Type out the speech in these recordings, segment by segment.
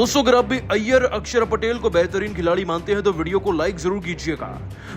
दोस्तों अगर आप भी अय्यर अक्षर पटेल को बेहतरीन खिलाड़ी मानते हैं तो वीडियो को लाइक जरूर कीजिएगा।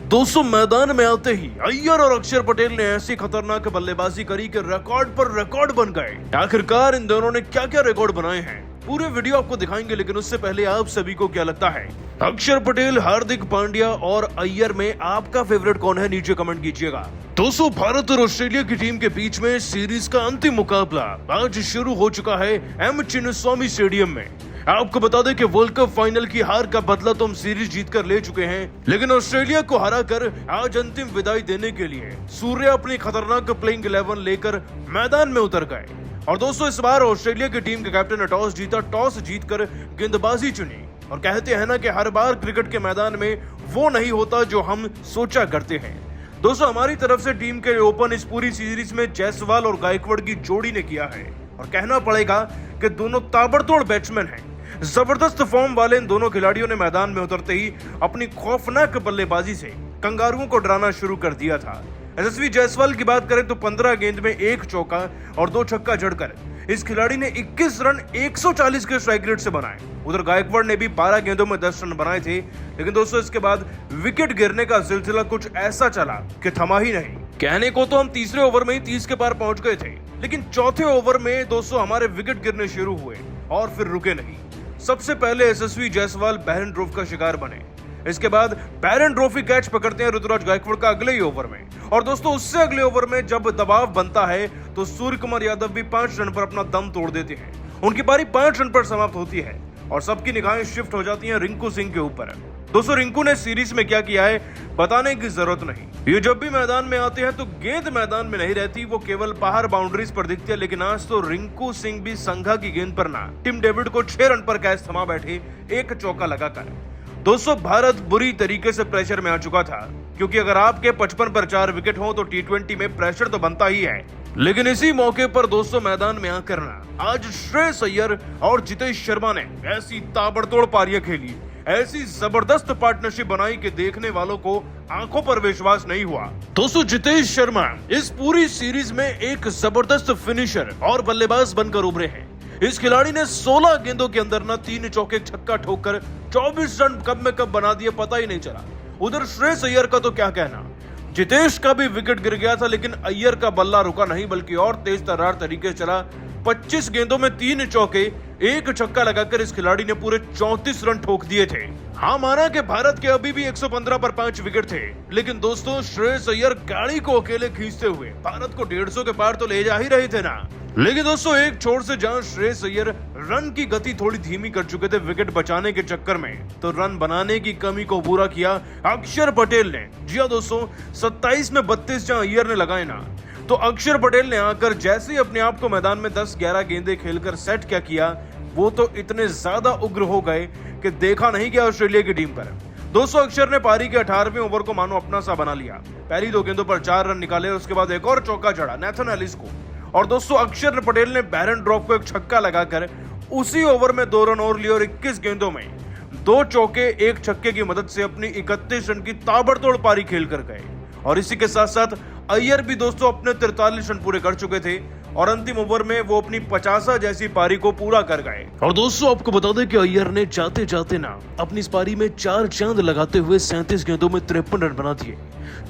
दोस्तों मैदान में आते ही अय्यर और अक्षर पटेल ने ऐसी खतरनाक बल्लेबाजी करी कि रिकॉर्ड पर रिकॉर्ड बन गए। आखिरकार इन दोनों ने क्या क्या रिकॉर्ड बनाए हैं पूरे वीडियो आपको दिखाएंगे, लेकिन उससे पहले आप सभी को क्या लगता है अक्षर पटेल, हार्दिक पांड्या और अय्यर में आपका फेवरेट कौन है, नीचे कमेंट कीजिएगा। दोस्तों भारत और ऑस्ट्रेलिया की टीम के बीच में सीरीज का अंतिम मुकाबला आज शुरू हो चुका है एम चिन्नास्वामी स्टेडियम में। आपको बता दें कि वर्ल्ड कप फाइनल की हार का बदला तो हम सीरीज जीतकर ले चुके हैं, लेकिन ऑस्ट्रेलिया को हराकर आज अंतिम विदाई देने के लिए सूर्य अपनी खतरनाक प्लेइंग 11 लेकर मैदान में उतर गए। और दोस्तों इस बार ऑस्ट्रेलिया की टीम के कैप्टन ने टॉस जीता, टॉस जीतकर गेंदबाजी चुनी। और कहते हैं ना कि हर बार क्रिकेट के मैदान में वो नहीं होता जो हम सोचा करते हैं। दोस्तों हमारी तरफ से टीम के ओपन इस पूरी सीरीज में जायसवाल और गायकवाड़ की जोड़ी ने किया है, और कहना पड़ेगा कि दोनों ताबड़तोड़ बैट्समैन हैं। जबरदस्त फॉर्म वाले इन दोनों खिलाड़ियों ने मैदान में उतरते ही अपनी खौफनाक बल्लेबाजी से कंगारुओं को डराना शुरू कर दिया था। यशस्वी जायसवाल की बात करें तो 15 गेंद में 1 चौका और 2 छक्का जड़कर इस खिलाड़ी ने 21 रन 140 के स्ट्राइक रेट से बनाए। उधर गायकवाड़ ने भी 12 गेंदों में 10 रन बनाए थे, लेकिन दोस्तों इसके बाद विकेट गिरने का सिलसिला कुछ ऐसा चला कि थमा ही नहीं। कहने को तो हम तीसरे ओवर में ही 30 के पार पहुंच गए थे, लेकिन चौथे ओवर में दोस्तों हमारे विकेट गिरने शुरू हुए और फिर रुके नहीं। सबसे पहले यशस्वी जायसवाल बैरन ड्रॉप का शिकार बने। इसके बाद बैरन ट्रॉफी कैच पकड़ते हैं ऋतुराज गायकवाड़ का अगले ही ओवर में, और दोस्तों उससे अगले ओवर में जब दबाव बनता है तो सूर्य कुमार यादव भी 5 रन पर अपना दम तोड़ देते हैं। उनकी पारी 5 रन पर समाप्त होती है और सबकी निगाहें शिफ्ट हो जाती हैं रिंकू सिंह के ऊपर। दोस्तों रिंकू ने सीरीज में क्या किया है बताने की जरूरत नहीं। ये जब भी मैदान में आते हैं तो गेंद मैदान में नहीं रहती, वो केवल बाहर बाउंड्रीज पर दिखती है। लेकिन आज तो रिंकू सिंह भी संघा की गेंद पर ना टिम डेविड को 6 रन पर कैच थमा बैठे, 1 चौका लगाकर। दोस्तों भारत बुरी तरीके से प्रेशर में आ चुका था, क्योंकि अगर आपके 55 पर 4 विकेट हो तो T20 में प्रेशर तो बनता ही है। लेकिन इसी मौके पर दोस्तों मैदान में आकर ना आज श्रेयस अय्यर और जितेश शर्मा ने ऐसी ताबड़तोड़ पारियां खेली, ऐसी जबरदस्त पार्टनरशिप बनाई कि देखने वालों को आंखों पर विश्वास नहीं हुआ। दोस्तों जितेश शर्मा इस पूरी सीरीज में एक जबरदस्त फिनिशर और बल्लेबाज बनकर उभरे हैं। इस खिलाड़ी ने 16 गेंदों के अंदर ना 3 चौके छक्का ठोककर 24 रन कब में कब बना दिए, पता ही नहीं चला। उधर श्रेयस अय्यर का तो क्या कहना, जितेश का भी विकेट गिर गया था, लेकिन अय्यर का बल्ला रुका नहीं बल्कि और तेज तर्रार तरीके से चला। 25 गेंदों में 3 चौके 1 छक्का लगाकर इस खिलाड़ी ने पूरे 34 रन ठोक दिए थे। हाँ माना कि भारत के अभी भी 115 पर 5 विकेट थे, लेकिन दोस्तों श्रेयस अय्यर गाड़ी को अकेले खींचते हुए भारत को 150 के पार तो ले जा ही रहे थे ना। लेकिन दोस्तों एक छोर से जहां श्रेयस अय्यर रन की गति थोड़ी धीमी कर चुके थे विकेट बचाने के चक्कर में, तो रन बनाने की कमी को पूरा किया अक्षर पटेल ने। जी हां दोस्तों 27 में 32 जहां अय्यर ने लगाए ना, तो अक्षर पटेल ने आकर जैसे ही अपने आप को मैदान में 10-11 गेंदें खेलकर सेट क्या किया, वो तो इतने ज्यादा उग्र हो गए कि देखा नहीं गया ऑस्ट्रेलिया की टीम पर। दोस्तों अक्षर ने पारी के 18वें ओवर को मानो अपना सा बना लिया। पहली 2 गेंदों पर 4 रन निकाले, उसके बाद एक और चौका जड़ा नेथन एलिस को। और दोस्तों अक्षर पटेल ने बैरन ड्रॉप को 1 छक्का लगाकर उसी ओवर में 2 रन और लिए और 21 गेंदों में 2 चौके 1 छक्के की मदद से अपनी 31 रन की ताबड़तोड़ पारी खेल कर गए। और इसी के साथ साथ अय्यर भी दोस्तों अपने 43 रन पूरे कर चुके थे और अंतिम ओवर में वो अपनी 50 जैसी पारी को पूरा कर गए। और दोस्तों आपको बता दें कि अय्यर ने जाते जाते ना अपनी इस पारी में 4 चांद लगाते हुए 37 गेंदों में 53 रन बना दिए,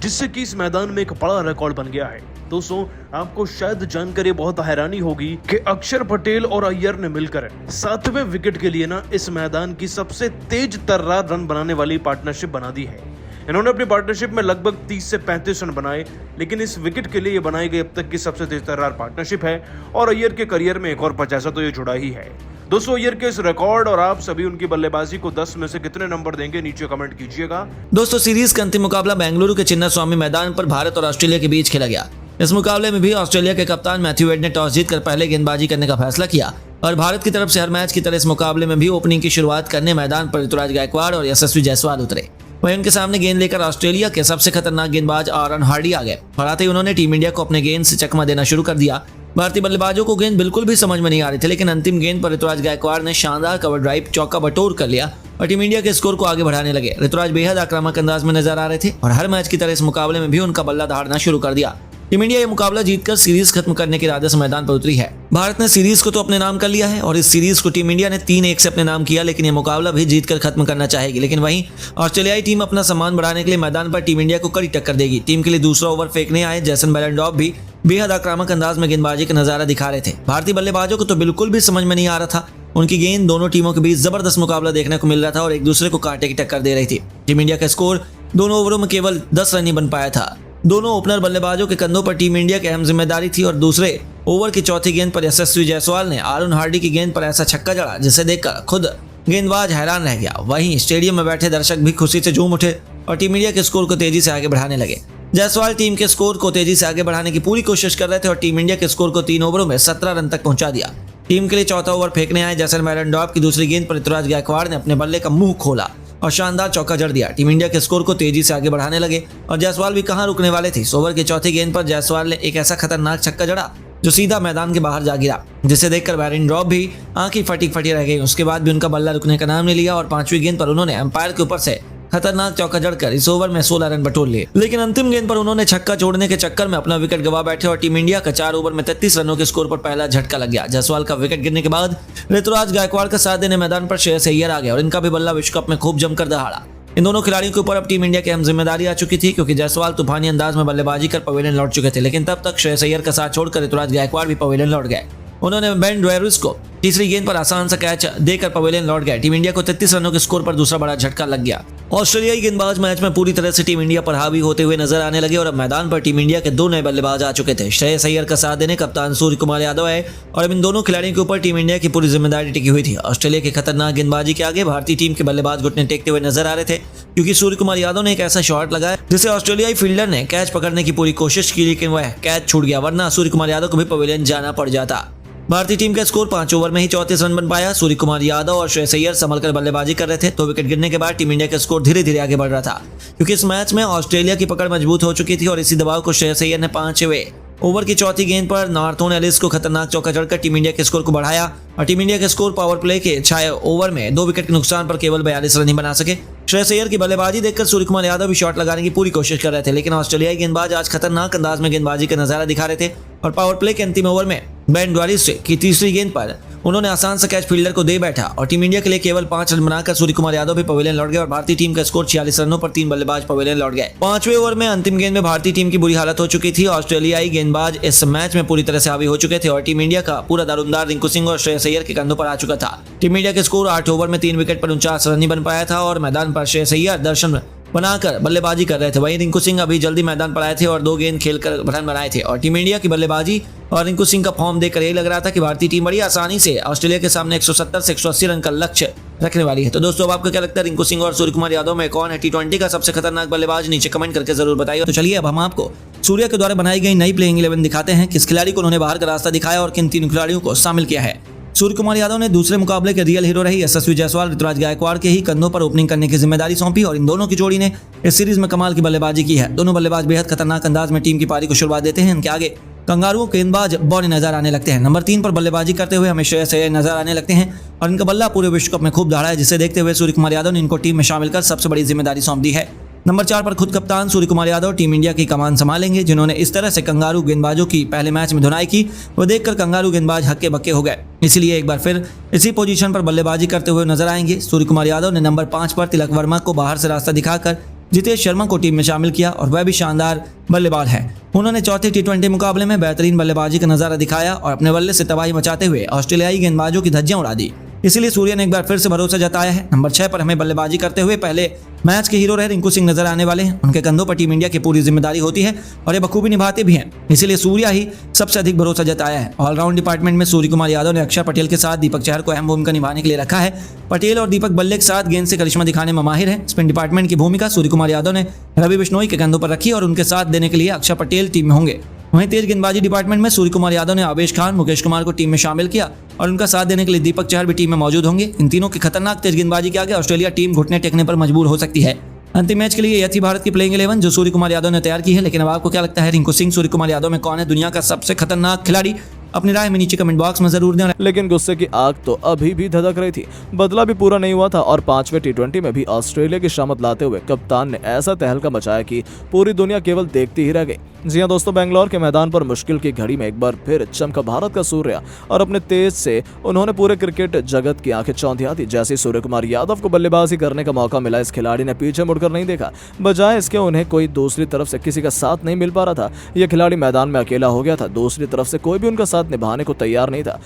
जिससे कि इस मैदान में एक बड़ा रिकॉर्ड बन गया है। दोस्तों आपको शायद जानकर ये बहुत हैरानी होगी कि अक्षर पटेल और अय्यर ने मिलकर 7वें विकेट के लिए ना इस मैदान की सबसे तेज तर्रार रन बनाने वाली पार्टनरशिप बना दी है। इन्होंने अपनी पार्टनरशिप में लगभग 30 से 35 रन बनाए, लेकिन इस विकेट के लिए ये बनाई गई अब तक की सबसे तेज तर्रार पार्टनरशिप है। और अय्यर के करियर में एक और 50 तो ये जुड़ा ही है। दोस्तों अय्यर के इस रिकॉर्ड और आप सभी उनकी बल्लेबाजी को 10 में से कितने नंबर देंगे, नीचे कमेंट कीजिएगा। दोस्तों सीरीज का अंतिम मुकाबला बेंगलुरु के चिन्नास्वामी मैदान पर भारत और ऑस्ट्रेलिया के बीच खेला गया। इस मुकाबले में भी ऑस्ट्रेलिया के कप्तान मैथ्यू वेड ने टॉस जीतकर पहले गेंदबाजी करने का फैसला किया, और भारत की तरफ से हर मैच की तरह इस मुकाबले में भी ओपनिंग की शुरुआत करने मैदान पर ऋतुराज गायकवाड़ और यशस्वी जायसवाल उतरे। वहीं उनके सामने गेंद लेकर ऑस्ट्रेलिया के सबसे खतरनाक गेंदबाज आरन हार्डी आ गए, और आते ही उन्होंने टीम इंडिया को अपने गेंद से चकमा देना शुरू कर दिया। भारतीय बल्लेबाजों को गेंद बिल्कुल भी समझ में नहीं आ रही थी, लेकिन अंतिम गेंद पर ऋतुराज गायकवाड़ ने शानदार कवर ड्राइव चौका बटोर कर लिया और टीम इंडिया के स्कोर को आगे बढ़ाने लगे। ऋतुराज बेहद आक्रामक अंदाज में नजर आ रहे थे और हर मैच की तरह इस मुकाबले में भी उनका बल्ला दहाड़ना शुरू कर दिया। टीम इंडिया ये मुकाबला जीतकर सीरीज खत्म करने के इरादे से मैदान पर उतरी है। भारत ने सीरीज को तो अपने नाम कर लिया है और इस सीरीज को टीम इंडिया ने 3-1 से अपने नाम किया, लेकिन ये मुकाबला भी जीतकर खत्म करना चाहेगी। लेकिन वहीं ऑस्ट्रेलियाई टीम अपना सम्मान बढ़ाने के लिए मैदान पर टीम इंडिया को कड़ी टक्कर देगी। टीम के लिए दूसरा ओवर फेंकने आए जेसन बेरेंडॉर्फ भी बेहद आक्रामक अंदाज में गेंदबाजी का नजारा दिखा रहे थे। भारतीय बल्लेबाजों को तो बिल्कुल भी समझ में नहीं आ रहा था। उनकी गेंद दोनों टीमों के बीच जबरदस्त मुकाबला देखने को मिल रहा था और एक दूसरे को कांटे की टक्कर दे रही थी। टीम इंडिया का स्कोर दोनों ओवरों में केवल 10 रन ही बन पाया था। दोनों ओपनर बल्लेबाजों के कंधों पर टीम इंडिया की अहम जिम्मेदारी थी और दूसरे ओवर की चौथी गेंद पर यशस्वी जायसवाल ने आरुण हार्डी की गेंद पर ऐसा छक्का जड़ा जिसे देखकर खुद गेंदबाज हैरान रह गया। वहीं स्टेडियम में बैठे दर्शक भी खुशी से झूम उठे और टीम इंडिया के स्कोर को तेजी से आगे बढ़ाने लगे। जायसवाल टीम के स्कोर को तेजी से आगे बढ़ाने की पूरी कोशिश कर रहे थे और टीम इंडिया के स्कोर को 3 ओवरों में 17 रन तक पहुंचा दिया। टीम के लिए चौथा ओवर फेंकने आए जेसन बेरेंडॉर्फ की दूसरी गेंद पर ऋतुराज गायकवाड़ ने अपने बल्ले का मुंह खोला और शानदार चौका जड़ दिया। टीम इंडिया के स्कोर को तेजी से आगे बढ़ाने लगे और जायसवाल भी कहां रुकने वाले थे। ओवर की चौथी गेंद पर जायसवाल ने एक ऐसा खतरनाक छक्का जड़ा जो सीधा मैदान के बाहर जा गिरा, जिसे देखकर बेरेंडॉर्फ भी आंखें फटी रह गई। उसके बाद भी उनका बल्ला रुकने का नाम नहीं लिया और 5वीं गेंद पर उन्होंने अंपायर के ऊपर से खतरनाक चौका जड़कर इस ओवर में 16 रन बटोर लिए। लेकिन अंतिम गेंद पर उन्होंने छक्का छोड़ने के चक्कर में अपना विकेट गवा बैठे और टीम इंडिया का 4 ओवर में 33 रनों के स्कोर पर पहला झटका लग गया। जायसवाल का विकेट गिरने के बाद ऋतुराज गायकवाड़ का साथ देने मैदान पर श्रेयस अय्यर आ गए और इनका भी बल्ला विश्व कप में खूब जमकर दहाड़ा। इन दोनों खिलाड़ियों के ऊपर अब टीम इंडिया की अहम जिम्मेदारी आ चुकी थी, क्योंकि जायसवाल तूफानी अंदाज में बल्लेबाजी कर पवेलियन लौट चुके थे। लेकिन तब तक श्रेयस अय्यर का साथ छोड़कर ऋतुराज गायकवाड़ भी पवेलियन लौट गए। उन्होंने बेन ड्वेरिस को तीसरी गेंद पर आसान सा कैच देकर पवेलियन लौट गए। टीम इंडिया को 33 रनों के स्कोर पर दूसरा बड़ा झटका लग गया। ऑस्ट्रेलियाई गेंदबाज मैच में पूरी तरह से टीम इंडिया पर हावी होते हुए नजर आने लगे और अब मैदान पर टीम इंडिया के 2 नए बल्लेबाज आ चुके थे। श्रेयस अय्यर का साथ देने कप्तान सूर्य कुमार यादव है और अब इन दोनों खिलाड़ियों के ऊपर टीम इंडिया की पूरी जिम्मेदारी टिकी हुई थी। ऑस्ट्रेलिया की खतरनाक गेंदबाजी के आगे भारतीय टीम के बल्लेबाज घुटने टेकते हुए नजर आ रहे थे, क्योंकि सूर्य कुमार यादव ने एक ऐसा शॉट लगाया जिसे ऑस्ट्रेलियाई फील्डर ने कैच पकड़ने की पूरी कोशिश की, लेकिन वह कैच छूट गया, वरना सूर्य कुमार यादव को भी पवेलियन जाना पड़ जाता। भारतीय टीम का स्कोर 5 ओवर में ही 34 रन बन पाया। सूर्य कुमार यादव और श्रेयस अय्यर संभलकर बल्लेबाजी कर रहे थे। 2 विकेट गिरने के बाद टीम इंडिया का स्कोर धीरे धीरे आगे बढ़ रहा था, क्योंकि इस मैच में ऑस्ट्रेलिया की पकड़ मजबूत हो चुकी थी और इसी दबाव को श्रेयस अय्यर ने 5वें ओवर की चौथी गेंद पर नॉर्थन एलिस को खतरनाक चौका जड़कर टीम इंडिया के स्कोर को बढ़ाया और टीम इंडिया के स्कोर पावर प्ले के 6 ओवर में 2 विकेट के नुकसान पर केवल 42 रन ही बना सके। श्रेयस अय्यर की बल्लेबाजी देखकर सूर्य कुमार यादव भी शॉट लगाने की पूरी कोशिश कर रहे थे, लेकिन ऑस्ट्रेलियाई गेंदबाज आज खतरनाक अंदाज में गेंदबाजी का नजारा दिखा रहे थे और पावर प्ले के अंतिम ओवर में बेन ड्वेरिस की तीसरी गेंद पर उन्होंने आसान सा कैच फील्डर को दे बैठा और टीम इंडिया के लिए केवल 5 रन बनाकर सूर्य कुमार यादव भी पवेलियन लौट गए और भारतीय टीम का स्कोर 46 रनों पर 3 बल्लेबाज पवेलियन लौट गए। 5वें ओवर में अंतिम गेंद में भारतीय टीम की बुरी हालत हो चुकी थी। ऑस्ट्रेलियाई गेंदबाज इस मैच में पूरी तरह से हावी हो चुके थे और टीम इंडिया का पूरा दारोमदार रिंकू सिंह और श्रेयस अय्यर के कंधों पर आ चुका था। टीम इंडिया के स्कोर 8 ओवर में 3 विकेट पर 49 रन ही बन पाया था और मैदान पर श्रेयस अय्यर दर्शन बनाकर बल्लेबाजी कर रहे थे। वहीं रिंकू सिंह अभी जल्दी मैदान पर आए थे और 2 गेंद खेलकर रन बनाए थे और टीम इंडिया की बल्लेबाजी और रिंकू सिंह का फॉर्म देखकर यही लग रहा था कि भारतीय टीम बड़ी आसानी से ऑस्ट्रेलिया के सामने 170 से 180 रन का लक्ष्य रखने वाली है। तो दोस्तों, अब आपको क्या लगता है, रिंकू सिंह और सूर्य कुमार यादव में कौन है T20 का सबसे खतरनाक बल्लेबाज? नीचे कमेंट करके जरूर बताइए। तो चलिए अब हम आपको सूर्य के द्वारा बनाई गई नई प्लेइंग 11 दिखाते हैं। किस खिलाड़ी को उन्होंने बाहर का रास्ता दिखाया और किन 3 खिलाड़ियों को शामिल किया है। सूर्य कुमार यादव ने दूसरे मुकाबले के रियल हीरो रही यशस्वी जायसवाल ऋतुराज गायकवाड़ के ही कंधों पर ओपनिंग करने की जिम्मेदारी सौंपी और इन दोनों की जोड़ी ने इस सीरीज में कमाल की बल्लेबाजी की है। दोनों बल्लेबाज बेहद खतरनाक अंदाज में टीम की पारी को शुरुआत देते हैं। इनके आगे कंगारुओं के गेंदबाज बौने नजर आने लगते हैं। नंबर 3 पर बल्लेबाजी करते हुए हमें श्रेयस अय्यर नजर आने लगते हैं और इनका बल्ला पूरे विश्व कप में खूब दहाड़ा है, जिसे देखते हुए सूर्य कुमार यादव ने इनको टीम में शामिल कर सबसे बड़ी जिम्मेदारी सौंप दी है। नंबर 4 पर खुद कप्तान सूर्य कुमार यादव टीम इंडिया की कमान संभालेंगे, जिन्होंने इस तरह से कंगारू गेंदबाजों की पहले मैच में धुनाई की वो देखकर कंगारू गेंदबाज हक्के बक्के हो गए, इसलिए एक बार फिर इसी पोजीशन पर बल्लेबाजी करते हुए नजर आएंगे। सूर्य कुमार यादव ने नंबर 5 पर तिलक वर्मा को बाहर से रास्ता दिखाकर जितेश शर्मा को टीम में शामिल किया और वह भी शानदार बल्लेबाज है। उन्होंने चौथे T20 मुकाबले में बेहतरीन बल्लेबाजी का नजारा दिखाया और अपने बल्ले से तबाही मचाते हुए ऑस्ट्रेलियाई गेंदबाजों की धज्जियां उड़ा दी, इसलिए सूर्य ने एक बार फिर से भरोसा जताया है। नंबर 6 पर हमें बल्लेबाजी करते हुए पहले मैच के हीरो रहे रिंकू सिंह नजर आने वाले हैं। उनके कंधों पर टीम इंडिया की पूरी जिम्मेदारी होती है और ये बखूबी निभाते भी हैं, इसीलिए सूर्या ही सबसे अधिक भरोसा जताया है। ऑलराउंड डिपार्टमेंट में सूर्य कुमार यादव ने अक्षर पटेल के साथ दीपक चहर को अहम भूमिका निभाने के लिए रखा है। पटेल और दीपक बल्ले के साथ गेंद से करिश्मा दिखाने में माहिर है। स्पिन डिपार्टमेंट की भूमिका सूर्य कुमार यादव ने रवि बिश्नोई के कंधों पर रखी और उनके साथ देने के लिए अक्षर पटेल टीम में होंगे। वहीं तेज गेंदबाजी डिपार्टमेंट में सूर्य कुमार यादव ने आवेश खान, मुकेश कुमार को टीम में शामिल किया और उनका साथ देने के लिए दीपक चहर भी टीम में मौजूद होंगे। इन तीनों की खतरनाक तेज गेंदबाजी के आगे ऑस्ट्रेलिया टीम घुटने टेकने पर मजबूर हो सकती है। अंतिम मैच के लिए यह थी भारत की प्लेइंग 11 जो सूर्य कुमार यादव ने तैयार की है। लेकिन अब आपको क्या लगता है, रिंकू सिंह सूर्य कुमार यादव में कौन है दुनिया का सबसे खतरनाक खिलाड़ी? अपनी राय में नीचे कमेंट बॉक्स में जरूर दें। लेकिन गुस्से की आग तो अभी भी धधक रही थी। बदला भी पूरा नहीं हुआ था और 5वें टी20 में भी ऑस्ट्रेलिया की शामत लाते हुए कप्तान ने ऐसा तहलका मचाया कि पूरी दुनिया केवल देखती ही रह गई। जी हां दोस्तों, बेंगलोर के मैदान पर मुश्किल की घड़ी में एक बार फिर चमका भारत का सूर्य और अपने तेज से उन्होंने पूरे क्रिकेट जगत की आंखें चौंधिया दी। जैसे सूर्य कुमार यादव को बल्लेबाजी करने का मौका मिला, इस खिलाड़ी ने पीछे मुड़कर नहीं देखा। बजाय इसके उन्हें कोई दूसरी तरफ से किसी का साथ नहीं मिल पा रहा था। यह खिलाड़ी मैदान में अकेला हो गया था। दूसरी तरफ से कोई भी उनका साथ निभाने को तैयार नहीं था।